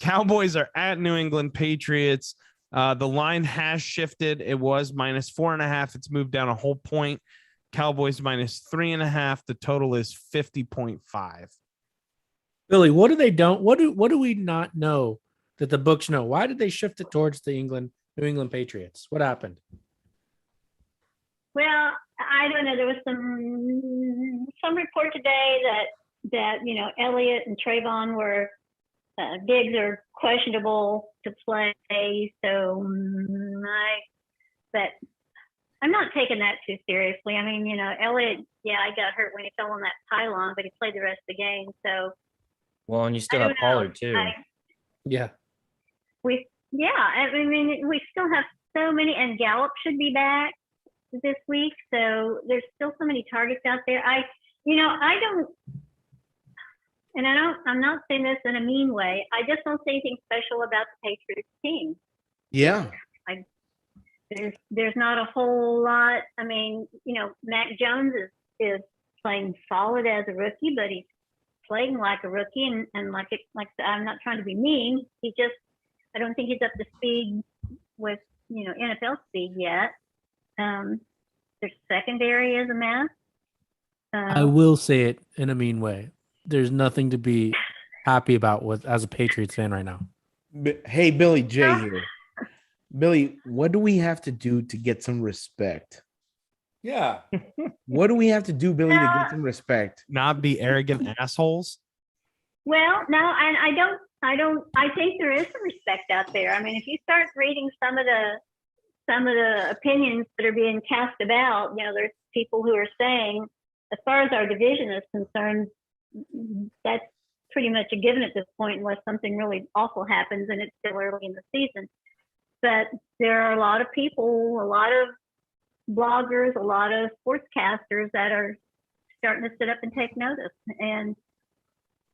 Cowboys are at New England Patriots. The line has shifted. It was -4.5. It's moved down a whole point. Cowboys -3.5. The total is 50.5. Billy, what do they don't? What do we not know that the books know? Why did they shift it towards the New England Patriots? What happened? Well, I don't know. There was some report today that Elliott and Trayvon were Diggs are questionable to play. So, but I'm not taking that too seriously. I mean, Elliott, I got hurt when he fell on that pylon, but he played the rest of the game. So, well, and you still have Pollard too. Yeah. We still have so many, and Gallup should be back this week. So there's still so many targets out there. I'm not saying this in a mean way. I just don't see anything special about the Patriots team. Yeah. There's not a whole lot. I mean, Mac Jones is playing solid as a rookie, but he's playing like a rookie, and like I'm not trying to be mean. I don't think he's up to speed with NFL speed yet. Their secondary is a mess. I will say it in a mean way. There's nothing to be happy about as a Patriots fan right now. Hey, Billy J here. Billy, what do we have to do to get some respect? Yeah. What do we have to do, Billy, to get some respect? Not be arrogant assholes. Well, no, and I think there is some respect out there. I mean, if you start reading some of the opinions that are being cast about, there's people who are saying, as far as our division is concerned, that's pretty much a given at this point, unless something really awful happens and it's still early in the season. But there are a lot of people, a lot of bloggers, a lot of sportscasters that are starting to sit up and take notice. And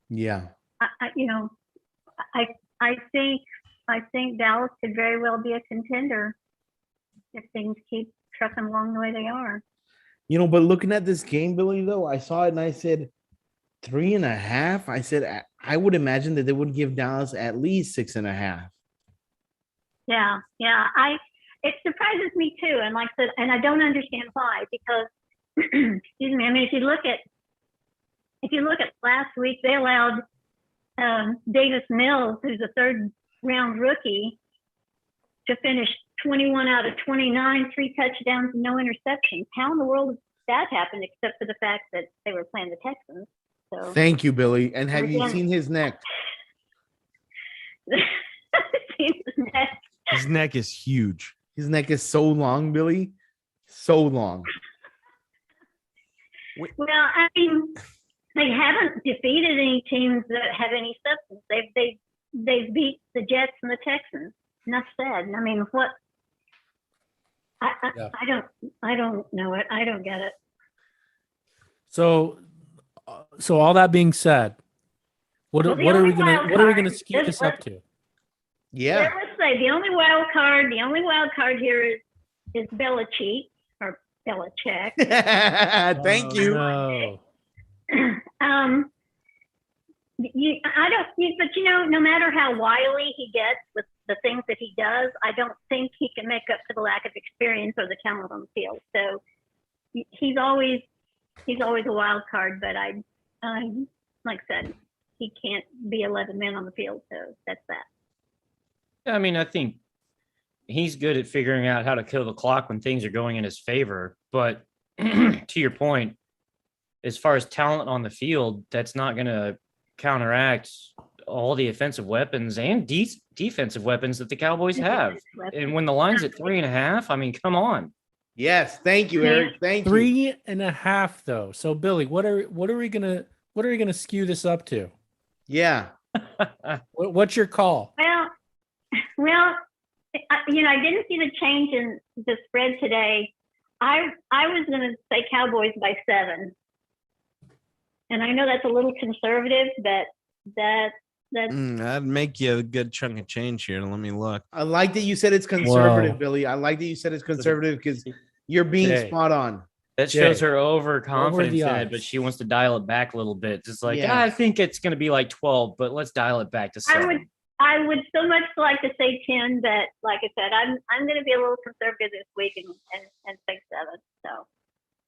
yeah, I think Dallas could very well be a contender if things keep trucking along the way they are. But looking at this game, Billy, though, I saw it and I said 3.5. I said I would imagine that they would give Dallas at least 6.5. Yeah. It surprises me too, and like I said, and I don't understand why. Because, excuse me. I mean, if you look at last week, they allowed Davis Mills, who's a third-round rookie, to finish 21 out of 29, 3 touchdowns, and no interceptions. How in the world did that happen, except for the fact that they were playing the Texans? So thank you, Billy. And have you seen his neck? His neck is huge. His neck is so long, Billy. So long. Well, I mean, they haven't defeated any teams that have any substance. They've beat the Jets and the Texans. Enough said. I mean, what? I don't know it. I don't get it. So all that being said, what are we gonna skew this up to? Yeah. Let's say the only wild card here is Belichick or Belichick. Thank you. No. No matter how wily he gets with the things that he does, I don't think he can make up for the lack of experience or the talent on the field. So he's always a wild card, but I like I said, he can't be 11 men on the field. So that's that. I mean, I think he's good at figuring out how to kill the clock when things are going in his favor. But to your point, as far as talent on the field, that's not going to counteract all the offensive weapons and defensive weapons that the Cowboys have. And when the line's at 3.5, I mean, come on. Yes, thank you, Eric. Thank you. 3.5 though. So Billy, what are we gonna skew this up to? Yeah. What's your call? Well, I didn't see the change in the spread today. I was going to say Cowboys by 7, and I know that's a little conservative, but that'd make you a good chunk of change here. Let me look. I like that you said it's conservative, Whoa. Billy. I like that you said it's conservative because you're being spot on. That shows her overconfidence in odds. it, but she wants to dial it back a little bit. Just like, Yeah. I think it's going to be like 12, but let's dial it back to 7. I would so much like to say 10, but like I said, I'm going to be a little conservative this week and say 7. So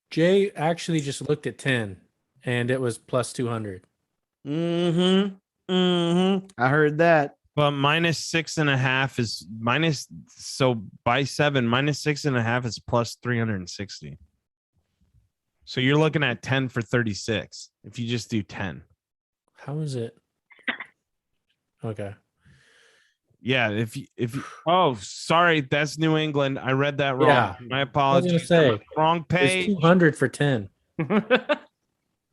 Jay actually just looked at 10, and it was plus 200. Mm-hmm. Mm-hmm. I heard that. But -6.5 is minus. So by 7, -6.5 is plus 360. So you're looking at 10 for 36 if you just do 10. How is it? Okay. Yeah, if you oh, sorry, that's New England. I read that wrong. Yeah. My I was apologies. gonna say, I'm on the wrong There's page. 200 for 10.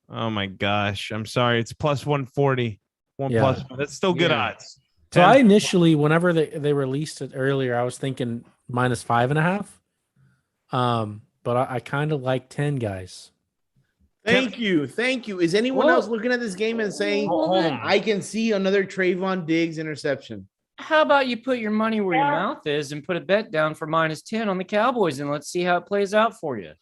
Oh my gosh, I'm sorry. It's plus 140. One Yeah. plus. That's still good Yeah. odds. So 10. I initially, whenever they released it earlier, I was thinking -5.5. But I kind of like 10, guys. Thank you. Thank you. Is anyone else looking at this game and saying, Hold on. I can see another Trayvon Diggs interception? How about you put your money where your Yeah. mouth is and put a bet down for -10 on the Cowboys, and let's see how it plays out for you.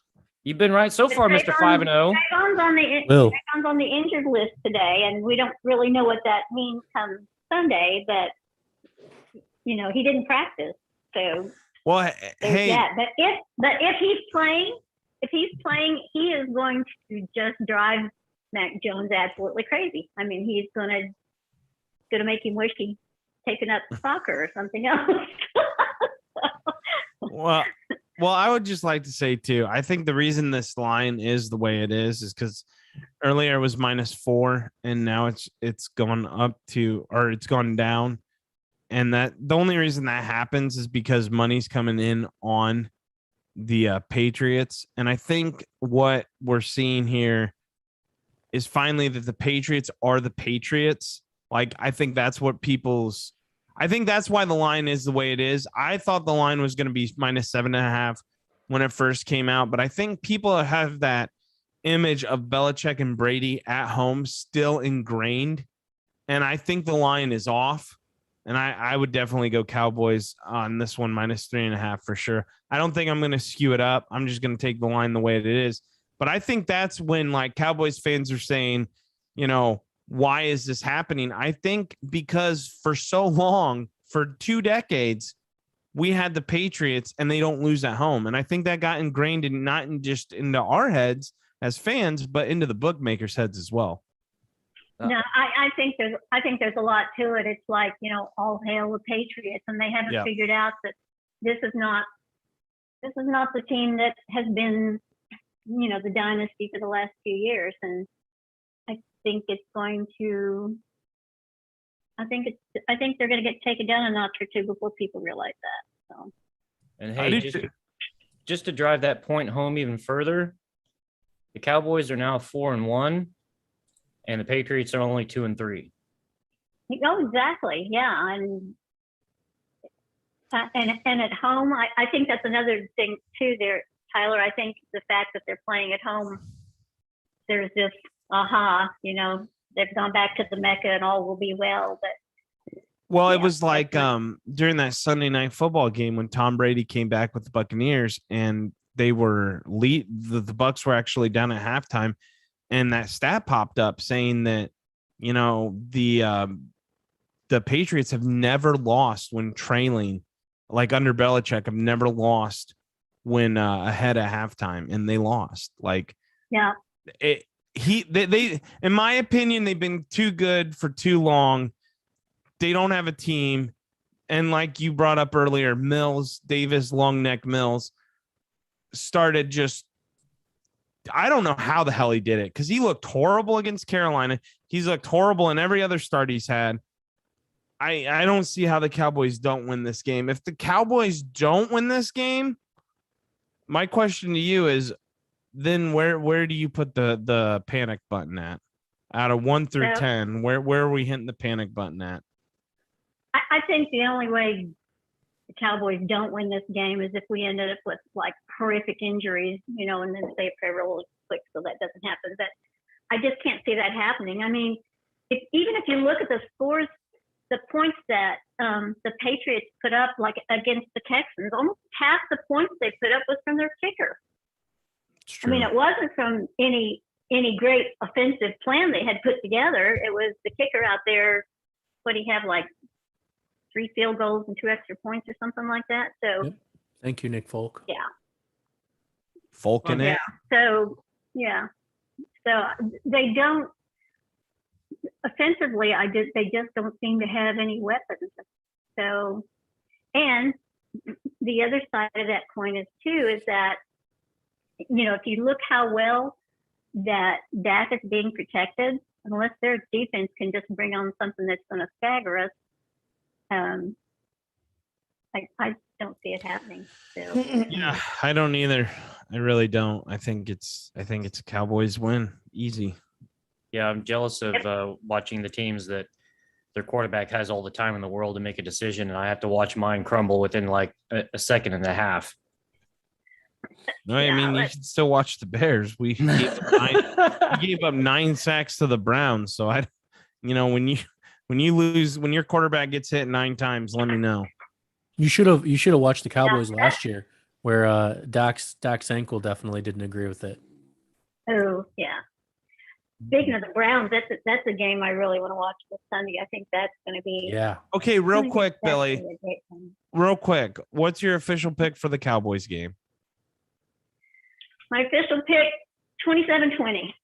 You've been right so far, Mr. 5-0. Trayvon's on the Will. Trayvon's on the injured list today, and we don't really know what that means come Sunday. But he didn't practice, so Well, there's hey, that. But if he's playing, he is going to just drive Mac Jones absolutely crazy. I mean, he's gonna make him wish he'd taken up soccer or something else. well, I would just like to say too. I think the reason this line is the way it is because earlier it was -4, and now it's gone up to, or it's gone down, and that the only reason that happens is because money's coming in on the Patriots, and I think what we're seeing here is finally that the Patriots are the Patriots. Like, I think that's what I think that's why the line is the way it is. I thought the line was going to be -7.5 when it first came out, but I think people have that image of Belichick and Brady at home still ingrained, and I think the line is off. And I would definitely go Cowboys on this one, -3.5 for sure. I don't think I'm going to skew it up. I'm just going to take the line the way it is. But I think that's when like Cowboys fans are saying, why is this happening? I think because for so long, for 2 decades, we had the Patriots and they don't lose at home. And I think that got ingrained in not just into our heads as fans, but into the bookmakers' heads as well. No, I think there's a lot to it. It's like, all hail the Patriots, and they haven't figured out that this is not the team that has been, the dynasty for the last few years. And I think it's going to. I think they're going to get taken down a notch or two before people realize that. So. And hey, just to drive that point home even further, the Cowboys are now 4-1. And the Patriots are only 2-3. Oh, exactly. Yeah. And at home, I think that's another thing too there, Tyler. I think the fact that they're playing at home, there's this they've gone back to the Mecca and all will be well. But it was like during that Sunday Night Football game when Tom Brady came back with the Buccaneers and they were the Bucs were actually down at halftime. And that stat popped up saying that, the Patriots have never lost when trailing, like under Belichick, have never lost when ahead at halftime, and they lost. Like, yeah, they in my opinion, they've been too good for too long. They don't have a team, and like you brought up earlier, Davis, long neck Mills started just. I don't know how the hell he did it because he looked horrible against Carolina. He's looked horrible in every other start he's had. I don't see how the Cowboys don't win this game. If the Cowboys don't win this game, my question to you is then where do you put the panic button at? Out of 1 through 10, where are we hitting the panic button at? I think the only way the Cowboys don't win this game is if we ended up with like horrific injuries, and then say a prayer real quick so that doesn't happen. But I just can't see that happening. I mean, even if you look at the scores, the points that the Patriots put up, like against the Texans, almost half the points they put up was from their kicker. I mean, it wasn't from any great offensive plan they had put together. It was the kicker out there. What do you have, like 3 field goals and 2 extra points or something like that. So Yep. Thank you, Nick Folk. yeah. Folk in it. So yeah. So they don't offensively. They just don't seem to have any weapons. So, and the other side of that coin is that if you look how well that Dak is being protected, unless their defense can just bring on something that's going to stagger us, I don't see it happening. So. Yeah, I don't either. I really don't. I think it's a Cowboys win, easy. Yeah, I'm jealous of watching the teams that their quarterback has all the time in the world to make a decision, and I have to watch mine crumble within like a second and a half. No, I mean you can still watch the Bears. We gave up 9 sacks to the Browns. So when you lose, when your quarterback gets hit 9 times, let me know. You should have watched the Cowboys last year, where Dak's ankle definitely didn't agree with it. Oh yeah. Speaking of the Browns, that's a game I really want to watch this Sunday. I think that's going to be Okay, real quick, Billy. Real quick, what's your official pick for the Cowboys game? My official pick, 27-20.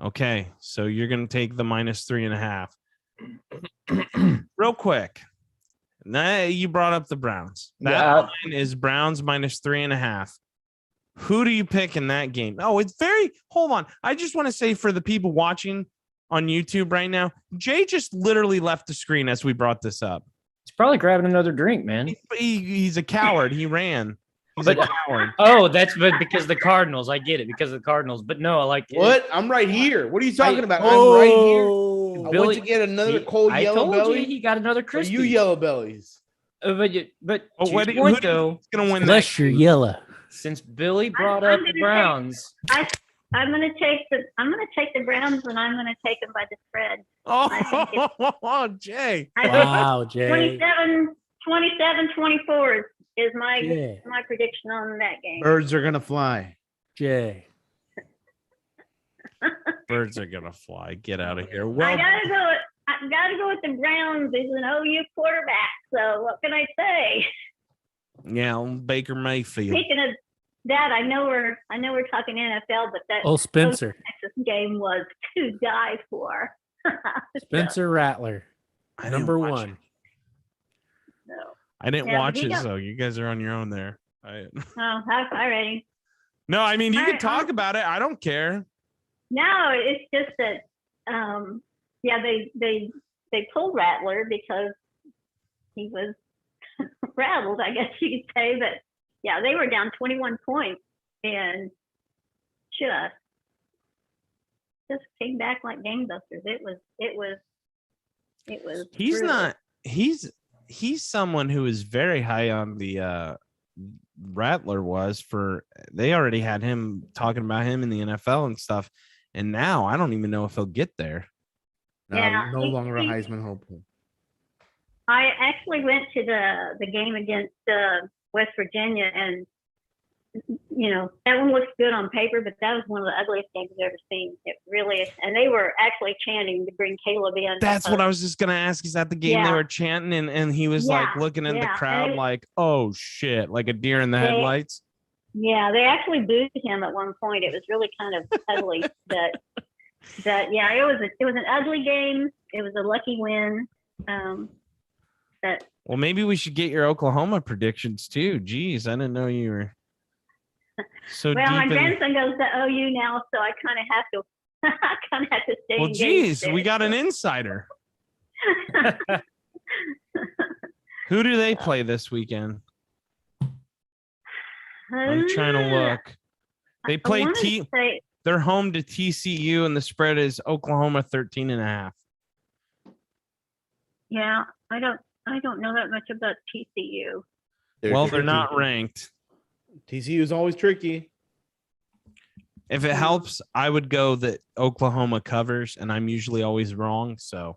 Okay, so you're going to take the -3.5. Real quick. Now you brought up the Browns. That line is Browns -3.5. Who do you pick in that game? Oh, hold on. I just want to say for the people watching on YouTube right now, Jay just literally left the screen as we brought this up. He's probably grabbing another drink, man. He's a coward. He ran. He's a coward. Oh, but because the Cardinals. I get it, because of the Cardinals. But no, I like what? I'm right here. What are you talking about? Oh, I'm right here. I went to get another cold I yellow told belly. you he got another crispy. You yellow bellies. But to who's your point, though, going to win unless you're yellow. Since Billy brought up the Browns, I'm going to take the Browns, and I'm going to take them by the spread. Oh, Jay! Wow, Jay. 27-24 is my prediction on that game. Birds are gonna fly. Jay. Birds are gonna fly. Get out of here. I gotta go with the Browns. He's an OU quarterback. So what can I say? Yeah, Baker Mayfield. Speaking of that, I know we're talking NFL, but that Spencer Texas game was to die for. Spencer Rattler, number 1. No. I didn't watch it, so you guys are on your own there. Oh, alrighty. No, I mean you can talk about it. I don't care. No, it's just that they pulled Rattler because he was rattled, I guess you could say. But yeah, they were down 21 points and just came back like gangbusters. It was. He's brutal. not. He's someone who is very high on the Rattler they already had him talking about him in the NFL and stuff. And now I don't even know if he'll get there. No longer a Heisman hopeful. I actually went to the game against West Virginia, and that one looks good on paper, but that was one of the ugliest games I've ever seen. It really is. And they were actually chanting to bring Caleb in. That's what I was just gonna ask. Is that the game they were chanting and he was like looking at the crowd like, oh shit, like a deer in the headlights? Yeah, they actually booed him at one point. It was really kind of ugly. But yeah, it was an ugly game. It was a lucky win. Well, maybe we should get your Oklahoma predictions too. Jeez, I didn't know you were so well, deep my grandson goes to OU now, so I kind of have to stay. Well, geez, we got an insider. Who do they play this weekend? I'm trying to look. They play they're home to TCU, and the spread is Oklahoma 13.5. Yeah, I don't know that much about TCU. They're not ranked. TCU is always tricky. If it helps, I would go that Oklahoma covers, and I'm usually always wrong. So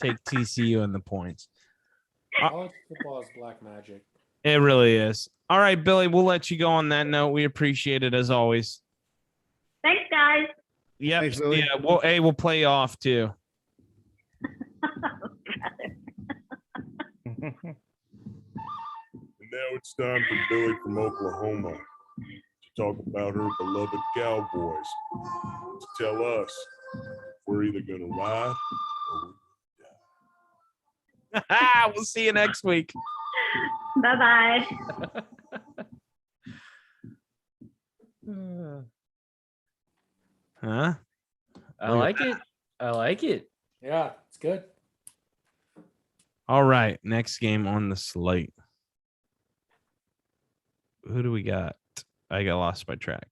take TCU and the points. College football is black magic. It really is. All right, Billy, we'll let you go on that note. We appreciate it as always. Thanks, guys. Yep. Thanks, Billy. Yeah. We'll play you off too. it's time for Billy from Oklahoma to talk about her beloved Cowboys. To tell us we're either going to ride or We'll see you next week. Bye-bye. Huh? I like it. I like it. Yeah, it's good. All right. Next game on the slate. Who do we got? I got lost by track.